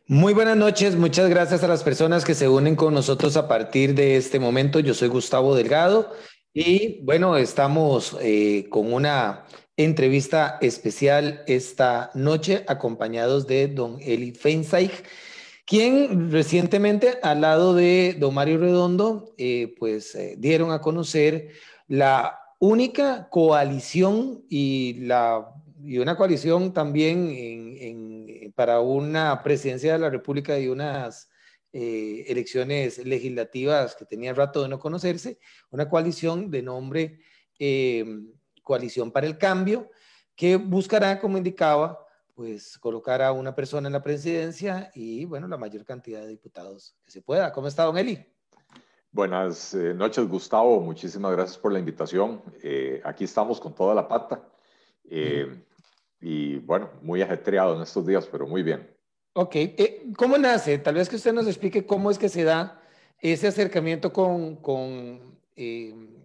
Muy buenas noches, muchas gracias a las personas que se unen con nosotros a partir de este momento. Yo soy Gustavo Delgado y bueno, estamos con una entrevista especial esta noche acompañados de don Eli Feinstein, quien recientemente al lado de don Mario Redondo dieron a conocer la única coalición y una coalición también para una presidencia de la República y unas elecciones legislativas que tenía rato de no conocerse, una coalición de nombre eh, Coalición para el Cambio, que buscará, como indicaba, pues colocar a una persona en la presidencia y, bueno, la mayor cantidad de diputados que se pueda. ¿Cómo está, don Eli? Buenas noches, Gustavo. Muchísimas gracias por la invitación. Aquí estamos con toda la pata. Ujú. eh, y bueno, muy ajetreado en estos días, pero muy bien. Ok, ¿cómo nace? Tal vez que usted nos explique cómo es que se da ese acercamiento con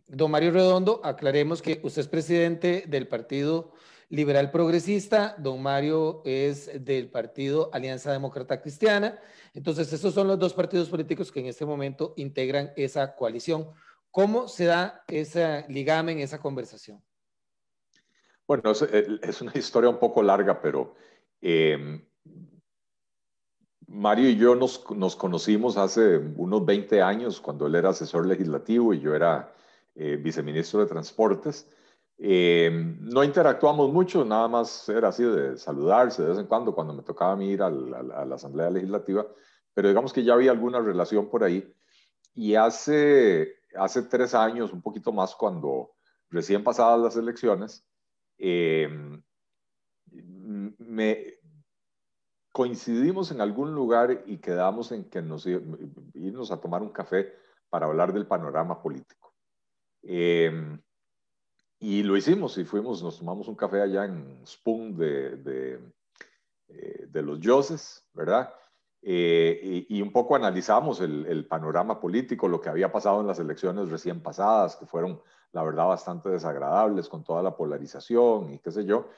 don Mario Redondo. Aclaremos que usted es presidente del Partido Liberal Progresista, don Mario es del Partido Alianza Demócrata Cristiana. Entonces, estos son los dos partidos políticos que en este momento integran esa coalición. ¿Cómo se da ese ligamen, esa conversación? Bueno, es una historia un poco larga, pero eh, Mario y yo nos conocimos hace unos 20 años cuando él era asesor legislativo y yo era viceministro de Transportes. No interactuamos mucho, nada más era así de saludarse de vez en cuando me tocaba a mí ir a la Asamblea Legislativa, pero digamos que ya había alguna relación por ahí. Y hace 3 años, un poquito más, cuando recién pasadas las elecciones, eh, me, coincidimos en algún lugar y quedamos en que irnos a tomar un café para hablar del panorama político. Eh, y lo hicimos y nos tomamos un café allá en Spoon de los Yoses, ¿verdad? Y un poco analizamos el panorama político, lo que había pasado en las elecciones recién pasadas, que fueron, la verdad, bastante desagradables con toda la polarización y qué sé yo.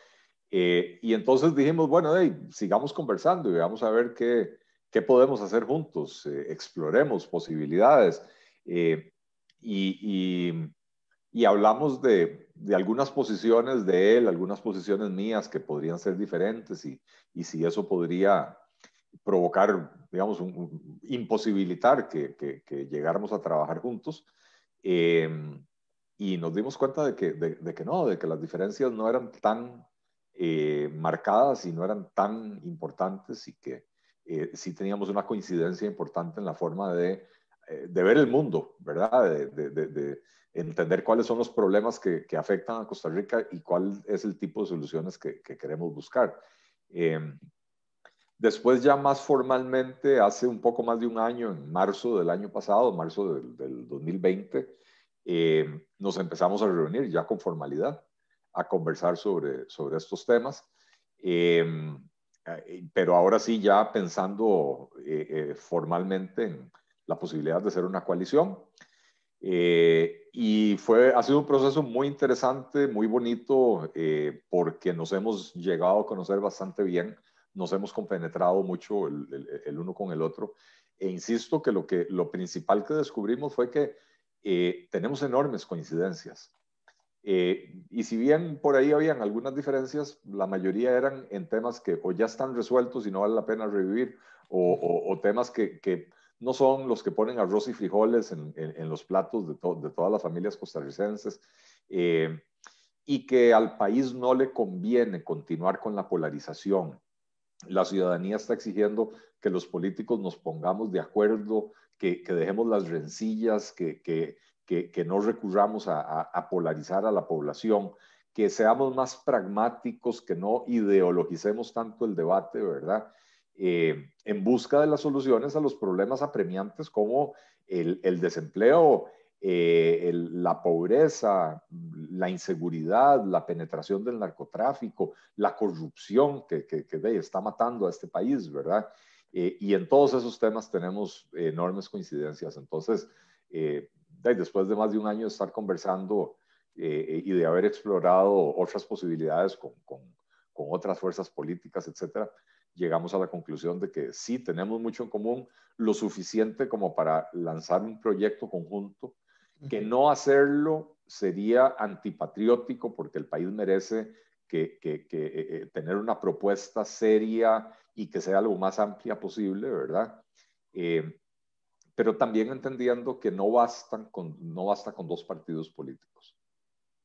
Y entonces dijimos, bueno, hey, sigamos conversando y vamos a ver qué podemos hacer juntos, exploremos posibilidades. Eh, y, y, y hablamos de algunas posiciones de él, algunas posiciones mías que podrían ser diferentes y si eso podría provocar, digamos, imposibilitar que llegáramos a trabajar juntos. Eh, y nos dimos cuenta de que no, de que las diferencias no eran tan marcadas y no eran tan importantes y que sí teníamos una coincidencia importante en la forma de ver el mundo, ¿verdad? De entender cuáles son los problemas que afectan a Costa Rica y cuál es el tipo de soluciones que queremos buscar. Eh, Después ya más formalmente, hace un poco más de un año, en marzo del año pasado, marzo del 2020, nos empezamos a reunir ya con formalidad a conversar sobre estos temas. Eh, pero ahora sí, ya pensando formalmente en la posibilidad de hacer una coalición. Ha sido un proceso muy interesante, muy bonito, porque nos hemos llegado a conocer bastante bien, nos hemos compenetrado mucho el uno con el otro. E insisto que lo principal que descubrimos fue que tenemos enormes coincidencias. Y si bien por ahí habían algunas diferencias, la mayoría eran en temas que o ya están resueltos y no vale la pena revivir, o temas que no son los que ponen arroz y frijoles en los platos de todas las familias costarricenses, eh, y que al país no le conviene continuar con la polarización. La ciudadanía está exigiendo que los políticos nos pongamos de acuerdo, que dejemos las rencillas, que no recurramos a polarizar a la población, que seamos más pragmáticos, que no ideologicemos tanto el debate, ¿verdad? En busca de las soluciones a los problemas apremiantes como el desempleo, la pobreza, la inseguridad, la penetración del narcotráfico, la corrupción que está matando a este país, ¿verdad? Y en todos esos temas tenemos enormes coincidencias. Entonces, después de más de un año de estar conversando y de haber explorado otras posibilidades con otras fuerzas políticas, etcétera, llegamos a la conclusión de que sí tenemos mucho en común, lo suficiente como para lanzar un proyecto conjunto, que no hacerlo sería antipatriótico porque el país merece tener una propuesta seria y que sea lo más amplia posible, ¿verdad? Pero también entendiendo que no basta con dos partidos políticos.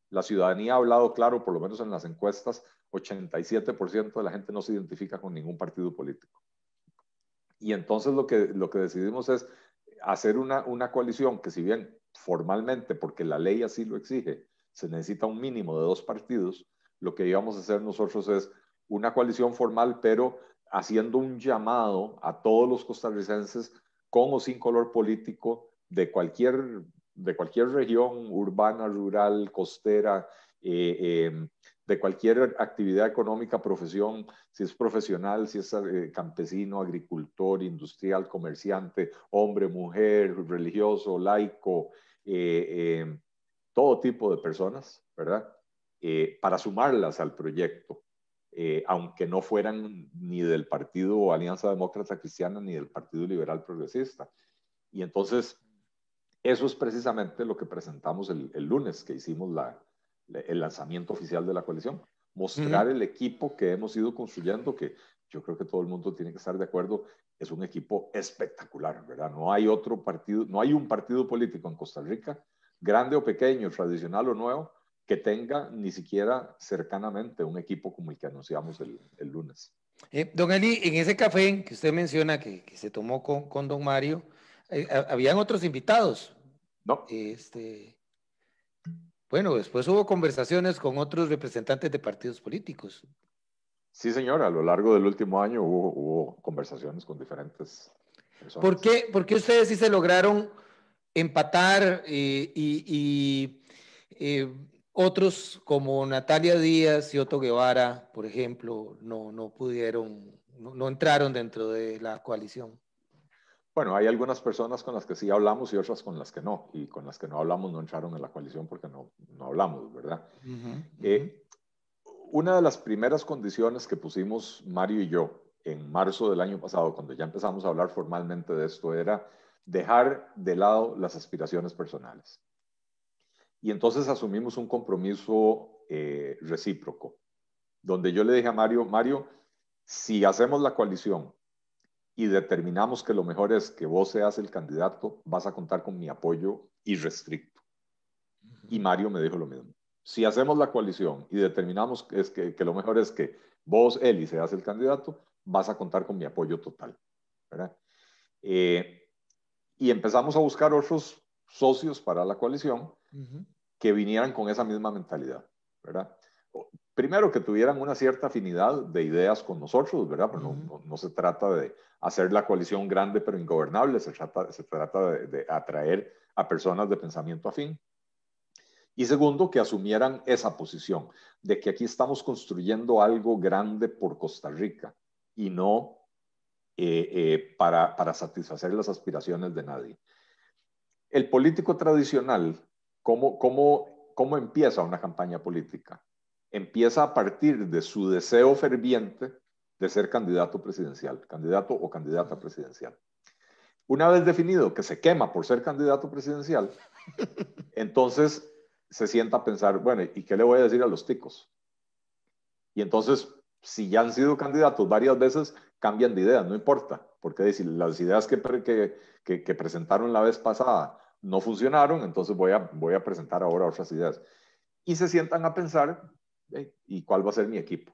La ciudadanía ha hablado claro, por lo menos en las encuestas, 87% de la gente no se identifica con ningún partido político. Y entonces lo que decidimos es hacer una coalición que, si bien formalmente, porque la ley así lo exige, se necesita un mínimo de 2 partidos, lo que íbamos a hacer nosotros es una coalición formal, pero haciendo un llamado a todos los costarricenses con o sin color político de cualquier región urbana, rural, costera, de cualquier actividad económica, profesión, si es profesional, si es campesino, agricultor, industrial, comerciante, hombre, mujer, religioso, laico, todo tipo de personas, ¿verdad? Para sumarlas al proyecto, aunque no fueran ni del Partido Alianza Demócrata Cristiana ni del Partido Liberal Progresista. Y entonces, eso es precisamente lo que presentamos el lunes, que hicimos el lanzamiento oficial de la coalición. Mostrar el equipo que hemos ido construyendo, que yo creo que todo el mundo tiene que estar de acuerdo, es un equipo espectacular, ¿verdad? No hay otro partido, no hay un partido político en Costa Rica, grande o pequeño, tradicional o nuevo, que tenga ni siquiera cercanamente un equipo como el que anunciamos el lunes. Don Eli, en ese café que usted menciona que se tomó con don Mario, habían otros invitados. No, Bueno, después hubo conversaciones con otros representantes de partidos políticos. sí, señor, a lo largo del último año hubo conversaciones con diferentes personas. Por qué ustedes sí se lograron empatar otros como Natalia Díaz y Otto Guevara, por ejemplo, no pudieron, no entraron dentro de la coalición? Bueno, hay algunas personas con las que sí hablamos y otras con las que no. Y con las que no hablamos no entraron en la coalición porque no hablamos, ¿verdad? Eh, una de las primeras condiciones que pusimos Mario y yo en marzo del año pasado, cuando ya empezamos a hablar formalmente de esto, era dejar de lado las aspiraciones personales. Y entonces asumimos un compromiso recíproco, donde yo le dije a Mario, Mario, si hacemos la coalición y determinamos que lo mejor es que vos seas el candidato, vas a contar con mi apoyo irrestricto. Y Mario me dijo lo mismo. Si hacemos la coalición y determinamos que lo mejor es que vos, Eli, seas el candidato, vas a contar con mi apoyo total, ¿verdad? Y empezamos a buscar otros socios para la coalición que vinieran con esa misma mentalidad, ¿verdad? Primero, que tuvieran una cierta afinidad de ideas con nosotros, ¿verdad? Pero no se trata de hacer la coalición grande pero ingobernable, se trata de atraer a personas de pensamiento afín. Y segundo, que asumieran esa posición de que aquí estamos construyendo algo grande por Costa Rica y no para satisfacer las aspiraciones de nadie. El político tradicional, ¿cómo empieza una campaña política? Empieza a partir de su deseo ferviente de ser candidato presidencial, candidato o candidata presidencial. Una vez definido que se quema por ser candidato presidencial, entonces se sienta a pensar, bueno, ¿y qué le voy a decir a los ticos? Y entonces, si ya han sido candidatos varias veces, cambian de ideas, no importa, porque si las ideas que presentaron la vez pasada no funcionaron, entonces voy a presentar ahora otras ideas. Y se sientan a pensar, ¿y cuál va a ser mi equipo?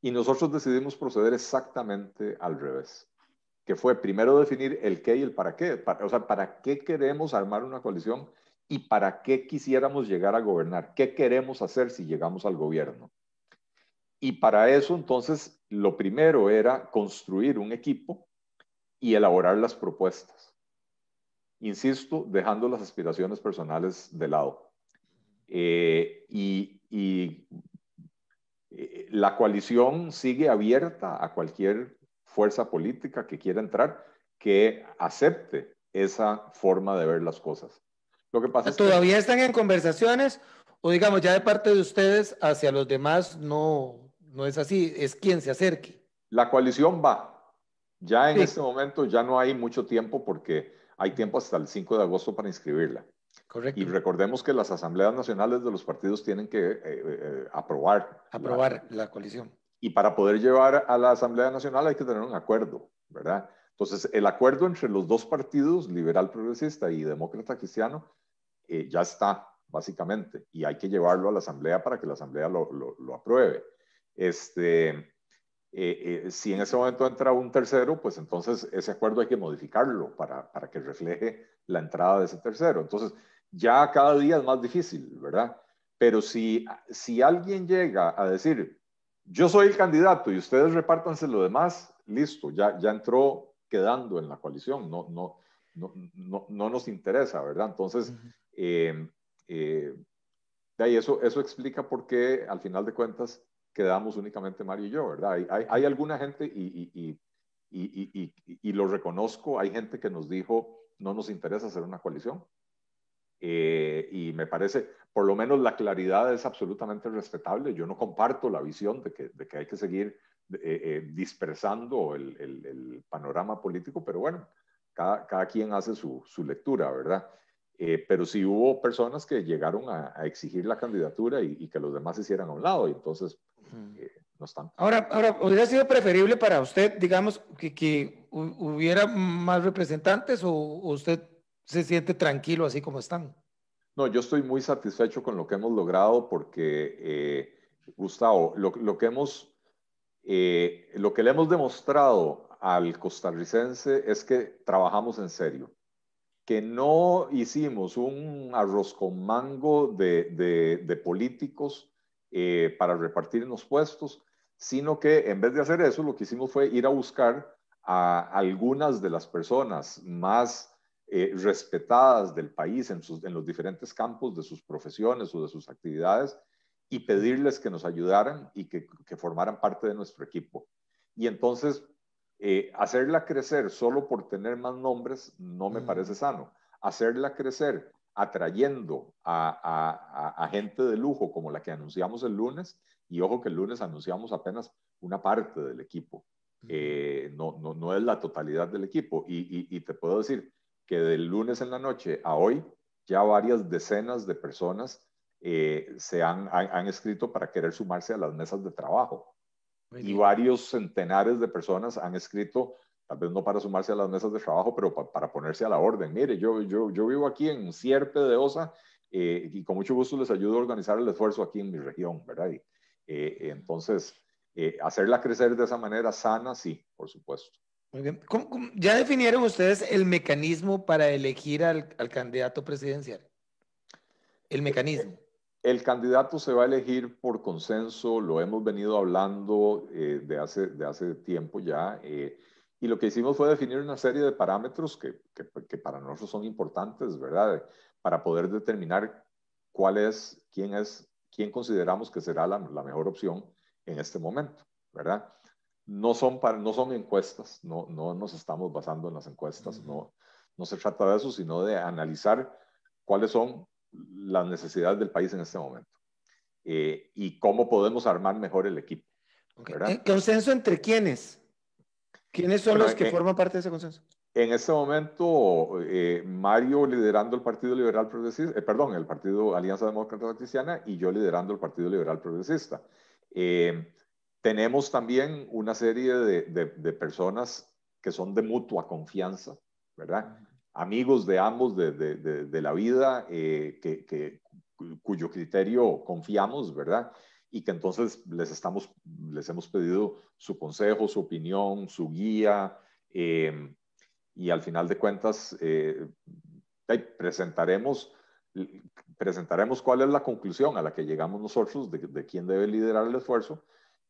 Y nosotros decidimos proceder exactamente al revés, que fue primero definir el qué y el para qué, o sea, para qué queremos armar una coalición y para qué quisiéramos llegar a gobernar, qué queremos hacer si llegamos al gobierno. Y para eso, entonces, lo primero era construir un equipo y elaborar las propuestas. Insisto, dejando las aspiraciones personales de lado. La coalición sigue abierta a cualquier fuerza política que quiera entrar, que acepte esa forma de ver las cosas. Lo que pasa es que ¿Todavía están en conversaciones o digamos ya de parte de ustedes hacia los demás no es así? Es quien se acerque. La coalición va. Ya en Sí, este momento ya no hay mucho tiempo porque hay tiempo hasta el 5 de agosto para inscribirla. Y correcto. recordemos que las asambleas nacionales de los partidos tienen que aprobar Aprobar la coalición. y para poder llevar a la Asamblea Nacional hay que tener un acuerdo, ¿verdad? Entonces, el acuerdo entre los dos partidos, liberal progresista y demócrata cristiano, ya está, básicamente, y hay que llevarlo a la Asamblea para que la Asamblea lo apruebe. Si en ese momento entra un tercero, pues entonces ese acuerdo hay que modificarlo para que refleje la entrada de ese tercero. Entonces, ya cada día es más difícil, ¿verdad? Pero si alguien llega a decir, yo soy el candidato y ustedes repártanse lo demás, listo, ya entró quedando en la coalición, no nos interesa, ¿verdad? Entonces, Ujú. eh, eh, de ahí eso explica por qué al final de cuentas quedamos únicamente Mario y yo, ¿verdad? Hay alguna gente y lo reconozco, hay gente que nos dijo, no nos interesa hacer una coalición. Y me parece, por lo menos la claridad es absolutamente respetable. Yo no comparto la visión de que hay que seguir dispersando el panorama político, pero bueno, cada quien hace su lectura, ¿verdad? Pero sí hubo personas que llegaron a exigir la candidatura y que los demás se hicieran a un lado, y entonces no están. Ahora, ¿hubiera sido preferible para usted, digamos, que hubiera más representantes o usted se siente tranquilo así como están? No, yo estoy muy satisfecho con lo que hemos logrado porque, Gustavo, lo que le hemos demostrado al costarricense es que trabajamos en serio, que no hicimos un arroz con mango de políticos para repartirnos puestos, sino que en vez de hacer eso, lo que hicimos fue ir a buscar a algunas de las personas más respetadas del país en los diferentes campos de sus profesiones o de sus actividades y pedirles que nos ayudaran y que formaran parte de nuestro equipo. Y entonces, hacerla crecer solo por tener más nombres no me parece sano. Hacerla crecer atrayendo a gente de lujo como la que anunciamos el lunes, y ojo que el lunes anunciamos apenas una parte del equipo, no es la totalidad del equipo, y te puedo decir que del lunes en la noche a hoy ya varias decenas de personas se han escrito para querer sumarse a las mesas de trabajo Muy y bien. varios centenares de personas han escrito, tal vez no para sumarse a las mesas de trabajo, pero para ponerse a la orden. Mire, yo vivo aquí en Sierpe de Osa y con mucho gusto les ayudo a organizar el esfuerzo aquí en mi región, ¿verdad? Entonces, hacerla crecer de esa manera sana, sí, por supuesto. Muy bien. ¿Ya definieron ustedes el mecanismo para elegir al candidato presidencial? El mecanismo. El candidato se va a elegir por consenso, lo hemos venido hablando de hace tiempo ya, y lo que hicimos fue definir una serie de parámetros que para nosotros son importantes, ¿verdad? Para poder determinar quién consideramos que será la mejor opción en este momento, ¿verdad? No son encuestas, no nos estamos basando en las encuestas, no se trata de eso, sino de analizar cuáles son las necesidades del país en este momento y cómo podemos armar mejor el equipo, Okay. ¿verdad? ¿Consenso entre quiénes? ¿Quiénes son Bueno, los que forman parte de ese consenso? en este momento, Mario liderando el Partido Liberal Progresista, perdón, el Partido Alianza Demócrata Cristiana, y yo liderando el Partido Liberal Progresista. Eh, Tenemos también una serie de personas que son de mutua confianza, ¿verdad? Amigos de ambos de la vida, cuyo criterio confiamos, ¿verdad? Y que entonces les hemos pedido su consejo, su opinión, su guía, y al final de cuentas presentaremos, presentaremos cuál es la conclusión a la que llegamos nosotros de quién debe liderar el esfuerzo,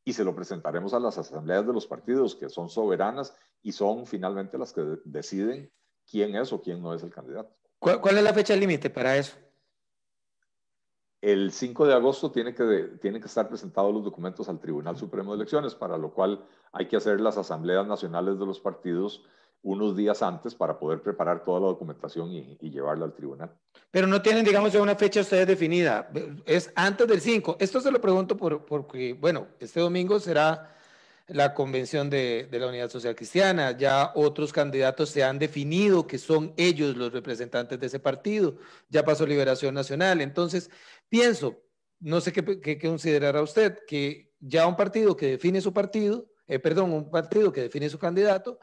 y se lo presentaremos a las asambleas de los partidos, que son soberanas y son finalmente las que deciden quién es o quién no es el candidato. ¿Cuál es la fecha límite para eso? El 5 de agosto tienen que estar presentados los documentos al Tribunal Supremo de Elecciones, para lo cual hay que hacer las asambleas nacionales de los partidos unos días antes para poder preparar toda la documentación y llevarla al tribunal. Pero no tienen, digamos, ya una fecha ustedes definida. Es antes del 5. Esto se lo pregunto porque, bueno, este domingo será la convención de la Unidad Social Cristiana, ya otros candidatos se han definido que son ellos los representantes de ese partido, ya pasó Liberación Nacional. Entonces, pienso, no sé qué considerará usted, que ya un partido que define su partido, perdón, un partido que define su candidato,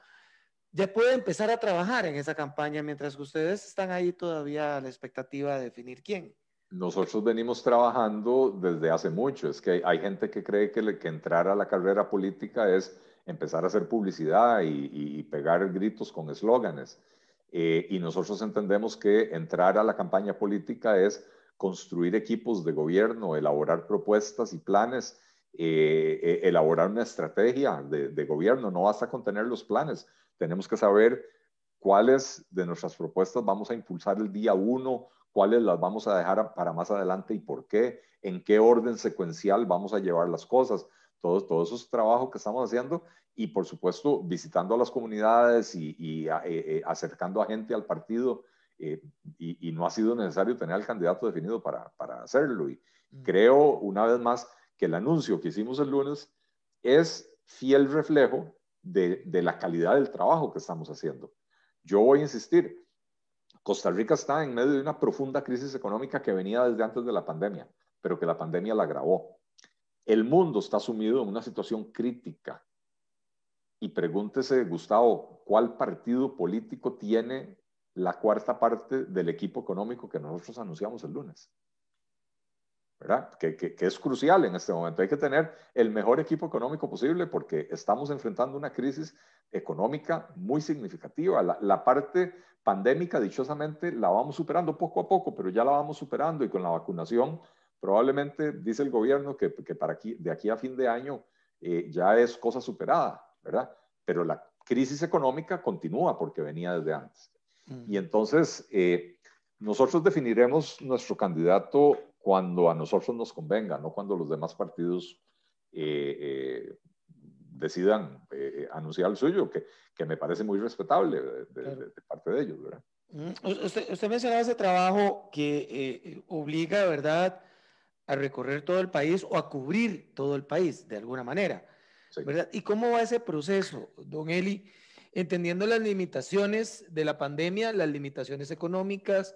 ya puede empezar a trabajar en esa campaña, mientras que ustedes están ahí todavía a la expectativa de definir quién. Nosotros venimos trabajando desde hace mucho. Es que hay gente que cree que entrar a la carrera política es empezar a hacer publicidad y pegar gritos con eslóganes. Y nosotros entendemos que entrar a la campaña política es construir equipos de gobierno, elaborar propuestas y planes, elaborar una estrategia de gobierno. No basta con tener los planes. Tenemos que saber cuáles de nuestras propuestas vamos a impulsar el día uno, cuáles las vamos a dejar para más adelante y por qué, en qué orden secuencial vamos a llevar las cosas. Todo eso es trabajo que estamos haciendo y por supuesto visitando a las comunidades y acercando a gente al partido y no ha sido necesario tener al candidato definido para hacerlo. Y creo una vez más que el anuncio que hicimos el lunes es fiel reflejo de la calidad del trabajo que estamos haciendo. Yo voy a insistir, Costa Rica está en medio de una profunda crisis económica que venía desde antes de la pandemia, pero que la pandemia la agravó. El mundo está sumido en una situación crítica. Y pregúntese, Gustavo, ¿cuál partido político tiene la cuarta parte del equipo económico que nosotros anunciamos el lunes? ¿Verdad? Que es crucial en este momento. Hay que tener el mejor equipo económico posible porque estamos enfrentando una crisis económica muy significativa. La parte pandémica, dichosamente, la vamos superando poco a poco, pero ya la vamos superando y con la vacunación probablemente dice el gobierno que para de aquí a fin de año ya es cosa superada, ¿verdad? Pero la crisis económica continúa porque venía desde antes. Y entonces nosotros definiremos nuestro candidato cuando a nosotros nos convenga, no cuando los demás partidos decidan anunciar el suyo, que me parece muy respetable de parte de ellos, ¿verdad? Usted mencionaba ese trabajo que obliga, ¿verdad?, a recorrer todo el país o a cubrir todo el país de alguna manera, Sí. ¿verdad? ¿Y cómo va ese proceso, don Eli? Entendiendo las limitaciones de la pandemia, las limitaciones económicas,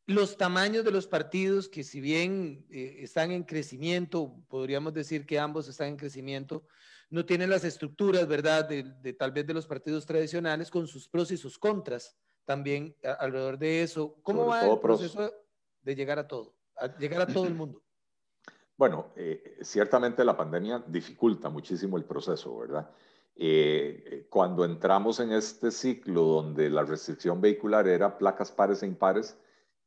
los tamaños de los partidos que si bien están en crecimiento, podríamos decir que ambos están en crecimiento, no tienen las estructuras, ¿verdad?, de tal vez de los partidos tradicionales con sus pros y sus contras también alrededor de eso. ¿Cómo Sobre va el todo pros. proceso de llegar a llegar a todo el mundo? Bueno, ciertamente la pandemia dificulta muchísimo el proceso, ¿verdad? Cuando entramos en este ciclo donde la restricción vehicular era placas pares e impares,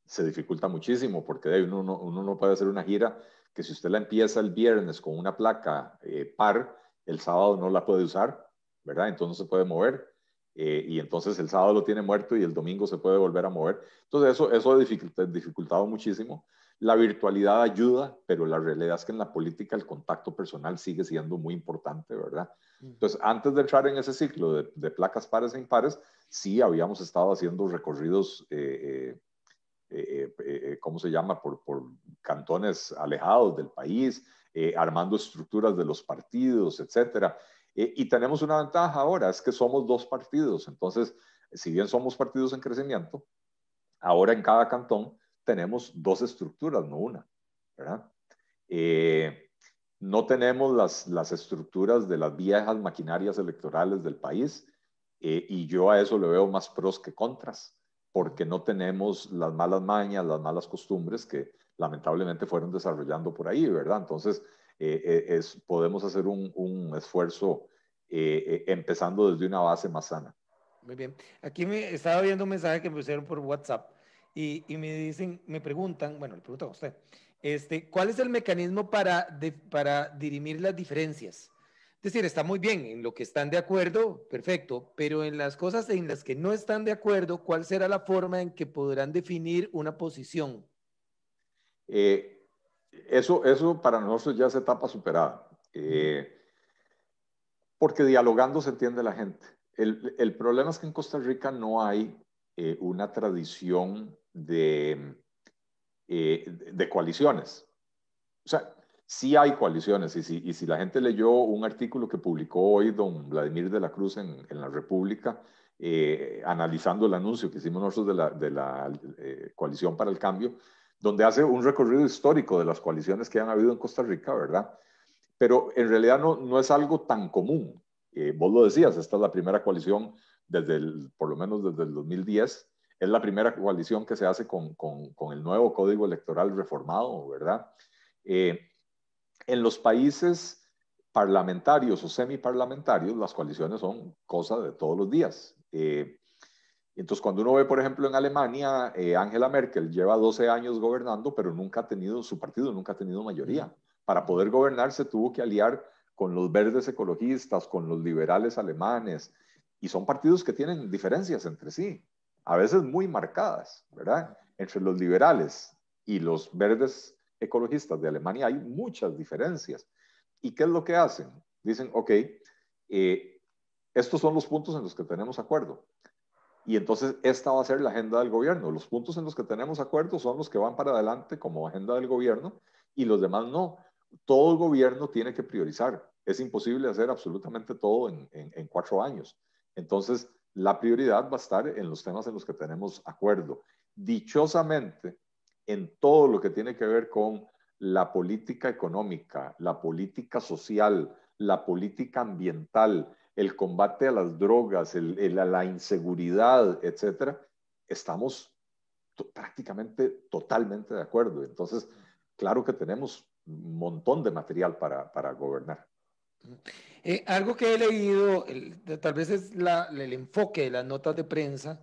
se dificulta muchísimo porque uno no puede hacer una gira que si usted la empieza el viernes con una placa par, el sábado no la puede usar, ¿verdad? Entonces no se puede mover y entonces el sábado lo tiene muerto y el domingo se puede volver a mover. Entonces eso ha dificultado muchísimo. La virtualidad ayuda, pero la realidad es que en la política el contacto personal sigue siendo muy importante, ¿verdad? Entonces, antes de entrar en ese ciclo de placas pares e impares, sí habíamos estado haciendo recorridos, ¿cómo se llama? Por cantones alejados del país, armando estructuras de los partidos, etcétera. Y tenemos una ventaja ahora, es que somos dos partidos. Entonces, si bien somos partidos en crecimiento, ahora en cada cantón tenemos dos estructuras, no una, ¿verdad? No tenemos las estructuras de las viejas maquinarias electorales del país y yo a eso le veo más pros que contras, porque no tenemos las malas mañas, las malas costumbres que lamentablemente fueron desarrollando por ahí, ¿verdad? Entonces, podemos hacer un esfuerzo empezando desde una base más sana. Muy bien. Aquí me estaba viendo un mensaje que me pusieron por WhatsApp y me dicen, me preguntan, bueno, le preguntan a usted, ¿cuál es el mecanismo para dirimir las diferencias? Es decir, está muy bien, en lo que están de acuerdo, perfecto, pero en las cosas en las que no están de acuerdo, ¿cuál será la forma en que podrán definir una posición? Eh, eso para nosotros ya es etapa superada, porque dialogando se entiende la gente. El problema es que en Costa Rica no hay una tradición de coaliciones. O sea, Sí hay coaliciones, y si la gente leyó un artículo que publicó hoy don Vladimir de la Cruz en La República, analizando el anuncio que hicimos nosotros de la Coalición para el Cambio, donde hace un recorrido histórico de las coaliciones que han habido en Costa Rica, ¿verdad? Pero en realidad no es algo tan común. Vos lo decías, esta es la primera coalición por lo menos desde el 2010, es la primera coalición que se hace con el nuevo Código Electoral reformado, ¿verdad? Eh, en los países parlamentarios o semiparlamentarios, las coaliciones son cosa de todos los días. Entonces, cuando uno ve, por ejemplo, en Alemania, Angela Merkel lleva 12 años gobernando, pero su partido nunca ha tenido mayoría. Para poder gobernar se tuvo que aliar con los verdes ecologistas, con los liberales alemanes, y son partidos que tienen diferencias entre sí, a veces muy marcadas, ¿verdad? Entre los liberales y los verdes ecologistas de Alemania hay muchas diferencias. ¿Y qué es lo que hacen? Dicen, ok, estos son los puntos en los que tenemos acuerdo. Y entonces esta va a ser la agenda del gobierno. Los puntos en los que tenemos acuerdo son los que van para adelante como agenda del gobierno y los demás no. Todo el gobierno tiene que priorizar. Es imposible hacer absolutamente todo en 4 años. Entonces, la prioridad va a estar en los temas en los que tenemos acuerdo. Dichosamente, en todo lo que tiene que ver con la política económica, la política social, la política ambiental, el combate a las drogas, la inseguridad, etcétera, estamos prácticamente totalmente de acuerdo. Entonces, claro que tenemos un montón de material para gobernar. Algo que he leído, tal vez es el enfoque de las notas de prensa,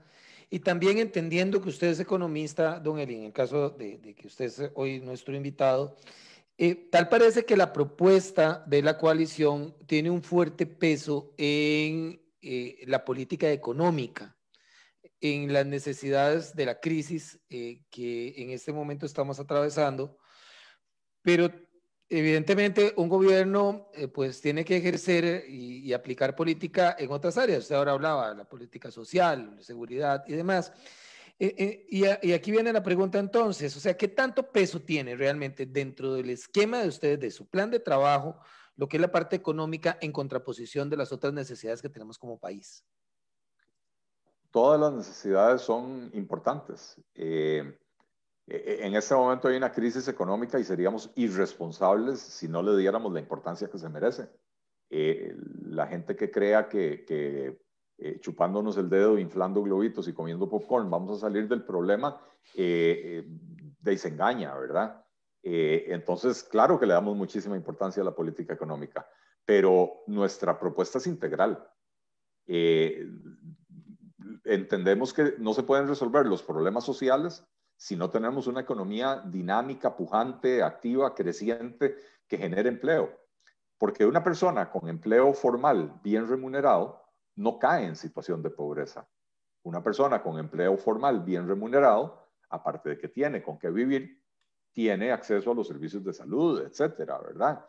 y también entendiendo que usted es economista, don Eli, en el caso de que usted es hoy nuestro invitado, tal parece que la propuesta de la coalición tiene un fuerte peso en la política económica, en las necesidades de la crisis que en este momento estamos atravesando, pero evidentemente un gobierno pues tiene que ejercer y aplicar política en otras áreas. Usted ahora hablaba de la política social, seguridad y demás. Y aquí viene la pregunta entonces, o sea, ¿qué tanto peso tiene realmente dentro del esquema de ustedes, de su plan de trabajo, lo que es la parte económica en contraposición de las otras necesidades que tenemos como país? Todas las necesidades son importantes. En este momento hay una crisis económica y seríamos irresponsables si no le diéramos la importancia que se merece. La gente que crea chupándonos el dedo, inflando globitos y comiendo popcorn vamos a salir del problema, se engaña, ¿verdad? Entonces, claro que le damos muchísima importancia a la política económica, pero nuestra propuesta es integral. Eh, Entendemos que no se pueden resolver los problemas sociales si no tenemos una economía dinámica, pujante, activa, creciente, que genere empleo. Porque una persona con empleo formal bien remunerado no cae en situación de pobreza. Una persona con empleo formal bien remunerado, aparte de que tiene con qué vivir, tiene acceso a los servicios de salud, etcétera, ¿verdad?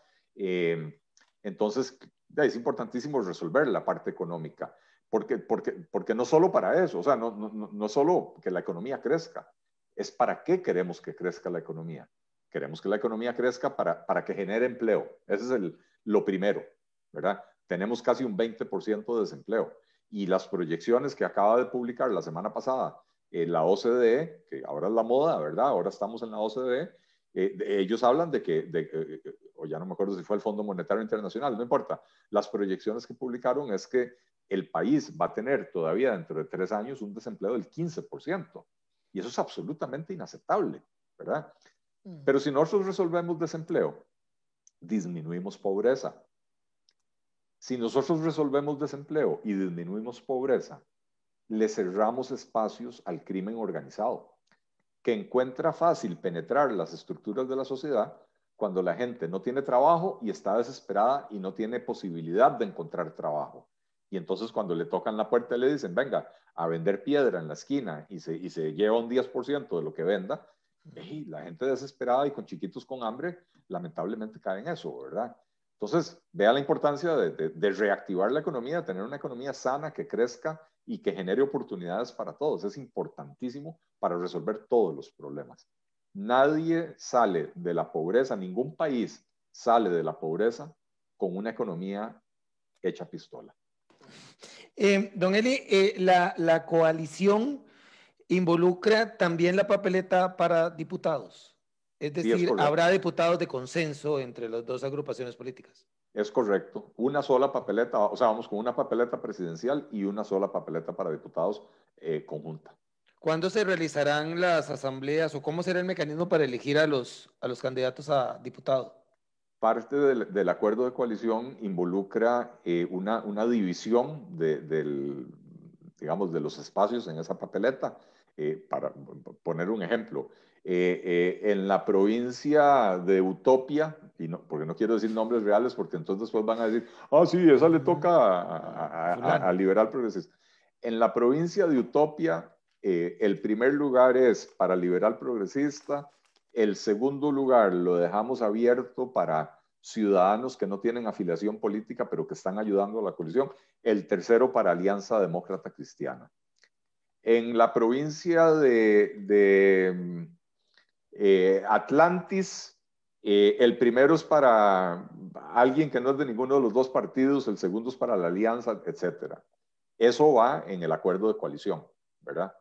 Entonces, es importantísimo resolver la parte económica, porque no solo para eso, o sea, no solo que la economía crezca, es para qué queremos que crezca la economía. Queremos que la economía crezca para que genere empleo. Ese es lo primero, ¿verdad? Tenemos casi un 20% de desempleo. Y las proyecciones que acaba de publicar la semana pasada la OCDE, que ahora es la moda, ¿verdad? Ahora estamos en la OCDE, ellos hablan o ya no me acuerdo si fue el Fondo Monetario Internacional, no importa, las proyecciones que publicaron es que el país va a tener todavía dentro de 3 años un desempleo del 15%. Y eso es absolutamente inaceptable, ¿verdad? Pero si nosotros resolvemos desempleo, disminuimos pobreza. Si nosotros resolvemos desempleo y disminuimos pobreza, le cerramos espacios al crimen organizado, que encuentra fácil penetrar las estructuras de la sociedad cuando la gente no tiene trabajo y está desesperada y no tiene posibilidad de encontrar trabajo. Y entonces cuando le tocan la puerta y le dicen, venga, a vender piedra en la esquina y se lleva un 10% de lo que venda, la gente desesperada y con chiquitos con hambre, lamentablemente cae en eso, ¿verdad? Entonces, vea la importancia de reactivar la economía, de tener una economía sana que crezca y que genere oportunidades para todos. Es importantísimo para resolver todos los problemas. Nadie sale de la pobreza, ningún país sale de la pobreza con una economía hecha pistola. Don Eli, la coalición involucra también la papeleta para diputados. Es Sí, es decir, correcto. habrá diputados de consenso entre las dos agrupaciones políticas. Es correcto. Una sola papeleta, o sea, vamos con una papeleta presidencial y una sola papeleta para diputados conjunta. ¿Cuándo se realizarán las asambleas o cómo será el mecanismo para elegir a los candidatos a diputado? Parte del acuerdo de coalición involucra una división digamos, de los espacios en esa papeleta. Para poner un ejemplo, en la provincia de Utopia, y no, porque no quiero decir nombres reales, porque entonces después van a decir, ah, sí, esa le toca a Liberal Progresista. En la provincia de Utopia, el primer lugar es para Liberal Progresista. El segundo lugar lo dejamos abierto para ciudadanos que no tienen afiliación política, pero que están ayudando a la coalición. El tercero para Alianza Demócrata Cristiana. En la provincia de Atlantis, el primero es para alguien que no es de ninguno de los dos partidos, el segundo es para la Alianza, etc. Eso va en el acuerdo de coalición, ¿verdad?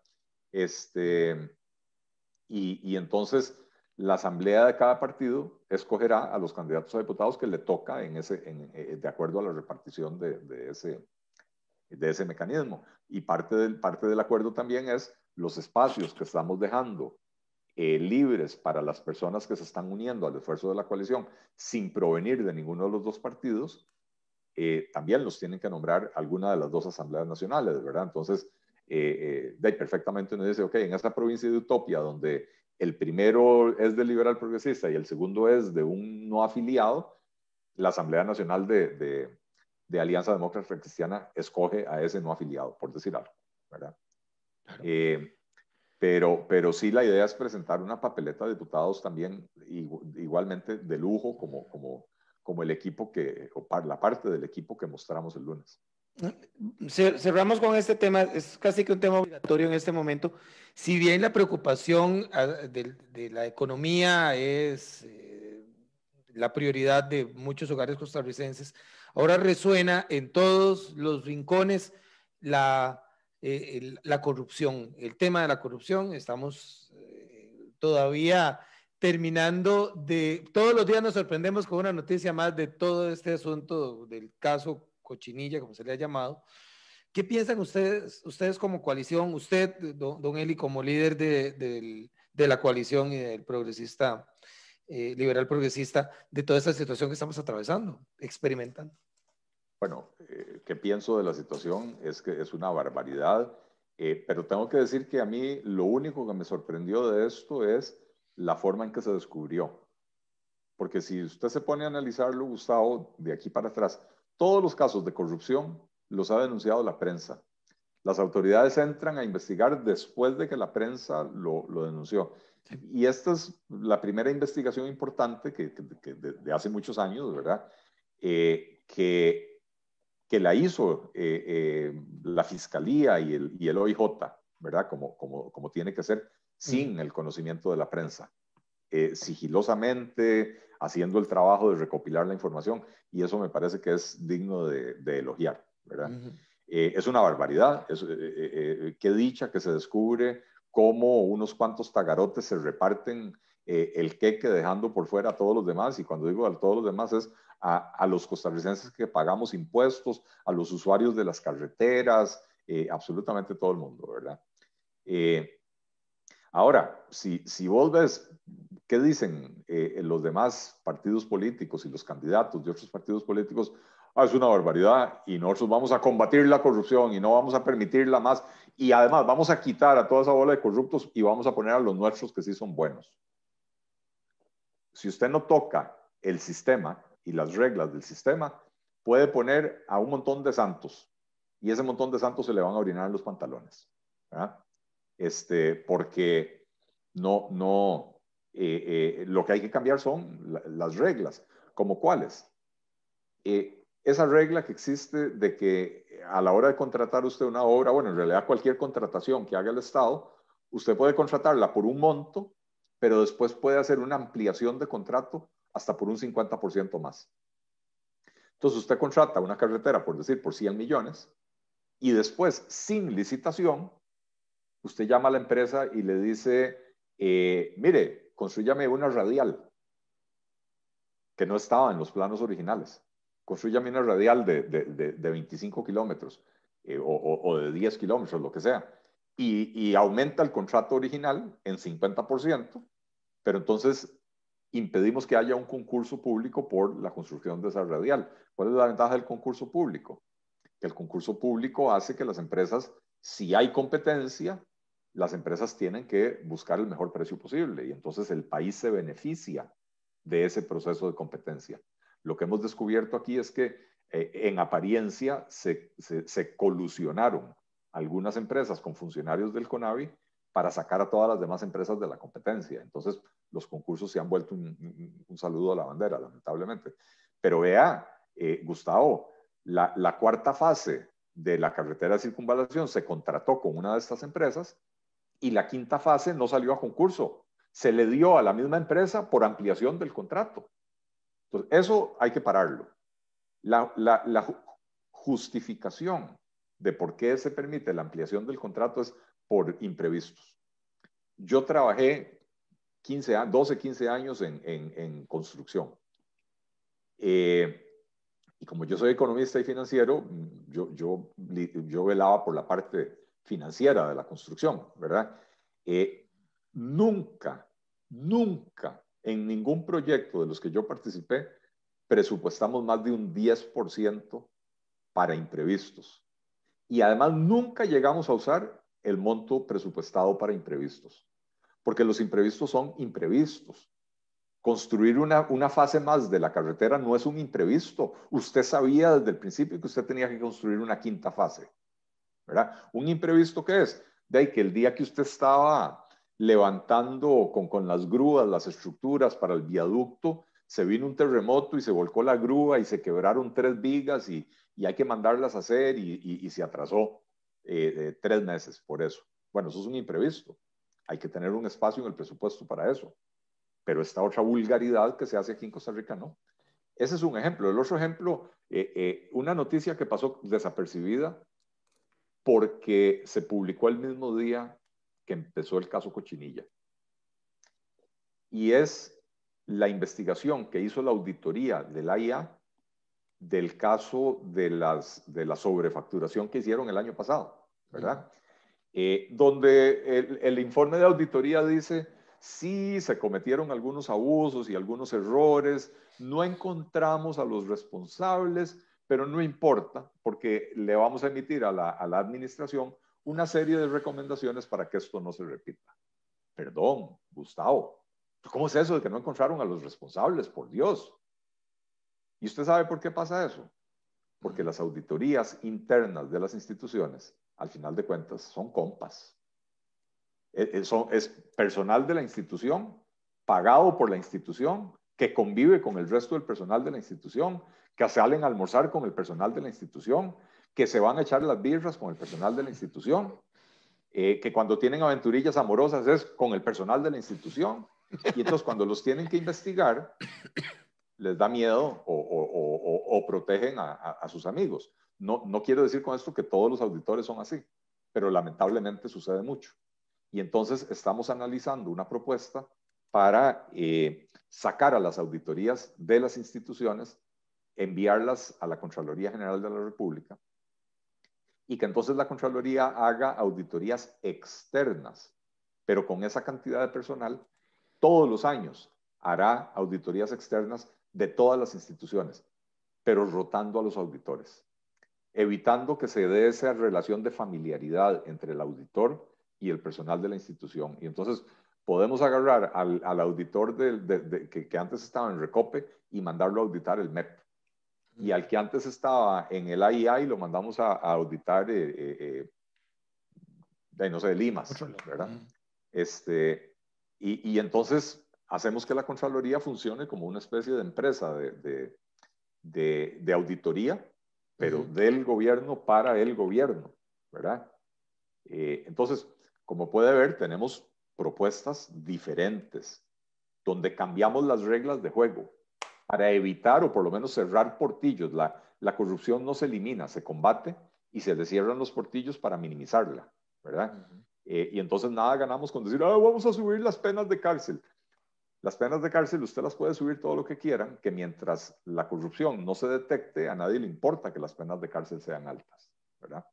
Y entonces la asamblea de cada partido escogerá a los candidatos a diputados que le toca de acuerdo a la repartición de ese mecanismo. Y parte del acuerdo también es los espacios que estamos dejando libres para las personas que se están uniendo al esfuerzo de la coalición sin provenir de ninguno de los dos partidos, también los tienen que nombrar alguna de las dos asambleas nacionales, ¿verdad? Entonces, perfectamente uno dice, ok, en esa provincia de Utopia, donde el primero es del liberal progresista y el segundo es de un no afiliado, la Asamblea Nacional de Alianza Demócrata Cristiana escoge a ese no afiliado, por decir algo, ¿verdad? Claro. Pero sí, la idea es presentar una papeleta de diputados también igualmente de lujo como el equipo o la parte del equipo que mostramos el lunes. Cerramos con este tema, es casi que un tema obligatorio en este momento. Si bien la preocupación de la economía es la prioridad de muchos hogares costarricenses, ahora resuena en todos los rincones la corrupción, el tema de la corrupción. Estamos todavía terminando todos los días nos sorprendemos con una noticia más de todo este asunto del caso Cochinilla, como se le ha llamado. ¿Qué piensan ustedes como coalición, usted, don Eli, como líder de la coalición y del progresista, liberal progresista, de toda esta situación que estamos atravesando, experimentando? Bueno, ¿qué pienso de la situación? Es que es una barbaridad, pero tengo que decir que a mí lo único que me sorprendió de esto es la forma en que se descubrió. Porque si usted se pone a analizarlo, Gustavo, de aquí para atrás, todos los casos de corrupción los ha denunciado la prensa. Las autoridades entran a investigar después de que la prensa lo denunció. Sí. Y esta es la primera investigación importante que de hace muchos años, ¿verdad? Que la hizo la Fiscalía y el OIJ, ¿verdad? Como tiene que ser, sin el conocimiento de la prensa. Sigilosamente, haciendo el trabajo de recopilar la información, y eso me parece que es digno de elogiar, ¿verdad? Es una barbaridad, qué dicha que se descubre cómo unos cuantos tagarotes se reparten el queque dejando por fuera a todos los demás, y cuando digo a todos los demás es a los costarricenses que pagamos impuestos, a los usuarios de las carreteras, absolutamente todo el mundo, ¿verdad? Ahora, si vos ves qué dicen los demás partidos políticos y los candidatos de otros partidos políticos, es una barbaridad y nosotros vamos a combatir la corrupción y no vamos a permitirla más y además vamos a quitar a toda esa bola de corruptos y vamos a poner a los nuestros que sí son buenos. Si usted no toca el sistema y las reglas del sistema, puede poner a un montón de santos y ese montón de santos se le van a orinar en los pantalones, ¿verdad? Porque lo que hay que cambiar son las reglas. ¿Como cuáles? Esa regla que existe de que a la hora de contratar usted una obra, bueno, en realidad cualquier contratación que haga el Estado, usted puede contratarla por un monto, pero después puede hacer una ampliación de contrato hasta por un 50% más. Entonces usted contrata una carretera, por decir, por 100 millones, y después, sin licitación, usted llama a la empresa y le dice, mire, construyame una radial, que no estaba en los planos originales. Construyame una radial de 25 kilómetros o de 10 kilómetros, lo que sea. Y aumenta el contrato original en 50%, pero entonces impedimos que haya un concurso público por la construcción de esa radial. ¿Cuál es la ventaja del concurso público? Que el concurso público hace que las empresas, si hay competencia, las empresas tienen que buscar el mejor precio posible y entonces el país se beneficia de ese proceso de competencia. Lo que hemos descubierto aquí es que en apariencia se colusionaron algunas empresas con funcionarios del CONAVI para sacar a todas las demás empresas de la competencia. Entonces, los concursos se han vuelto un saludo a la bandera, lamentablemente. Pero vea, Gustavo, la cuarta fase de la carretera de circunvalación se contrató con una de estas empresas y la quinta fase no salió a concurso. Se le dio a la misma empresa por ampliación del contrato. Entonces, eso hay que pararlo. La justificación de por qué se permite la ampliación del contrato es por imprevistos. Yo trabajé 12, 15 años en construcción. Y como yo soy economista y financiero, yo velaba por la parte financiera de la construcción, ¿verdad? Nunca en ningún proyecto de los que yo participé presupuestamos más de un 10% para imprevistos. Y además nunca llegamos a usar el monto presupuestado para imprevistos, porque los imprevistos son imprevistos. Construir una fase más de la carretera no es un imprevisto. Usted sabía desde el principio que usted tenía que construir una quinta fase, ¿verdad? ¿Un imprevisto qué es? De ahí que el día que usted estaba levantando con las grúas las estructuras para el viaducto, se vino un terremoto y se volcó la grúa y se quebraron 3 vigas y hay que mandarlas a hacer y se atrasó 3 meses por eso. Bueno, eso es un imprevisto. Hay que tener un espacio en el presupuesto para eso. Pero esta otra vulgaridad que se hace aquí en Costa Rica, no. Ese es un ejemplo. El otro ejemplo, una noticia que pasó desapercibida porque se publicó el mismo día que empezó el caso Cochinilla. Y es la investigación que hizo la auditoría de la IA del caso de la sobrefacturación que hicieron el año pasado, ¿verdad? Donde el informe de auditoría dice, sí, se cometieron algunos abusos y algunos errores, no encontramos a los responsables, pero no importa, porque le vamos a emitir a la administración una serie de recomendaciones para que esto no se repita. Perdón, Gustavo, ¿cómo es eso de que no encontraron a los responsables? Por Dios. ¿Y usted sabe por qué pasa eso? Porque las auditorías internas de las instituciones, al final de cuentas, son compas. Es personal de la institución, pagado por la institución, que convive con el resto del personal de la institución, que salen a almorzar con el personal de la institución, que se van a echar las birras con el personal de la institución, que cuando tienen aventurillas amorosas es con el personal de la institución, y entonces cuando los tienen que investigar, les da miedo o protegen a sus amigos. No quiero decir con esto que todos los auditores son así, pero lamentablemente sucede mucho. Y entonces estamos analizando una propuesta para sacar a las auditorías de las instituciones, enviarlas a la Contraloría General de la República y que entonces la Contraloría haga auditorías externas, pero con esa cantidad de personal, todos los años hará auditorías externas de todas las instituciones, pero rotando a los auditores, evitando que se dé esa relación de familiaridad entre el auditor y el personal de la institución. Y entonces podemos agarrar al auditor que antes estaba en Recope y mandarlo a auditar el MEP. Y al que antes estaba en el AIA lo mandamos a auditar no sé, de Limas, ¿verdad? Y entonces hacemos que la Contraloría funcione como una especie de empresa de auditoría, pero del gobierno para el gobierno, ¿verdad? Entonces, como puede ver, tenemos propuestas diferentes, donde cambiamos las reglas de juego. para evitar o por lo menos cerrar portillos. La corrupción no se elimina, se combate y se le cierran los portillos para minimizarla, ¿verdad? Y entonces nada ganamos con decir, vamos a subir las penas de cárcel. Las penas de cárcel usted las puede subir todo lo que quieran, que mientras la corrupción no se detecte, a nadie le importa que las penas de cárcel sean altas, ¿verdad?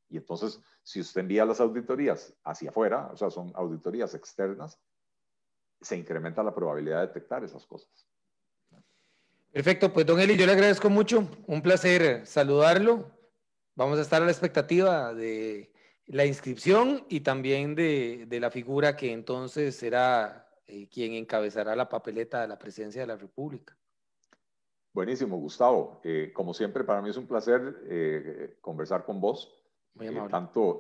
Y entonces, si usted envía las auditorías hacia afuera, o sea, son auditorías externas, se incrementa la probabilidad de detectar esas cosas. Perfecto, pues don Eli, yo le agradezco mucho, un placer saludarlo. Vamos a estar a la expectativa de la inscripción y también de la figura que entonces será quien encabezará la papeleta de la presidencia de la República. Buenísimo, Gustavo. Como siempre, para mí es un placer conversar con vos, Muy amable.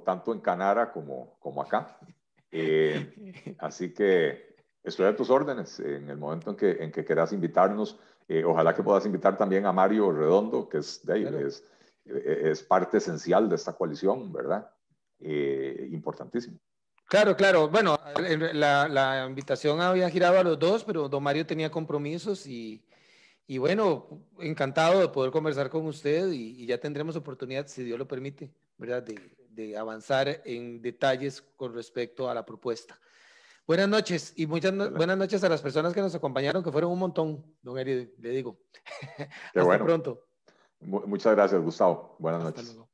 tanto en Canara como acá. Así que estoy a tus órdenes en el momento en que quieras invitarnos. Ojalá que puedas invitar también a Mario Redondo, que Claro. es parte esencial de esta coalición, ¿verdad? Importantísimo. Claro, claro. Bueno, la invitación había girado a los dos, pero don Mario tenía compromisos y bueno, encantado de poder conversar con usted y ya tendremos oportunidad, si Dios lo permite, ¿verdad? De avanzar en detalles con respecto a la propuesta. Buenas noches y buenas noches a las personas que nos acompañaron, que fueron un montón, don Eri, le digo. Qué Hasta bueno. pronto. Muchas gracias, Gustavo. Buenas Hasta noches. luego.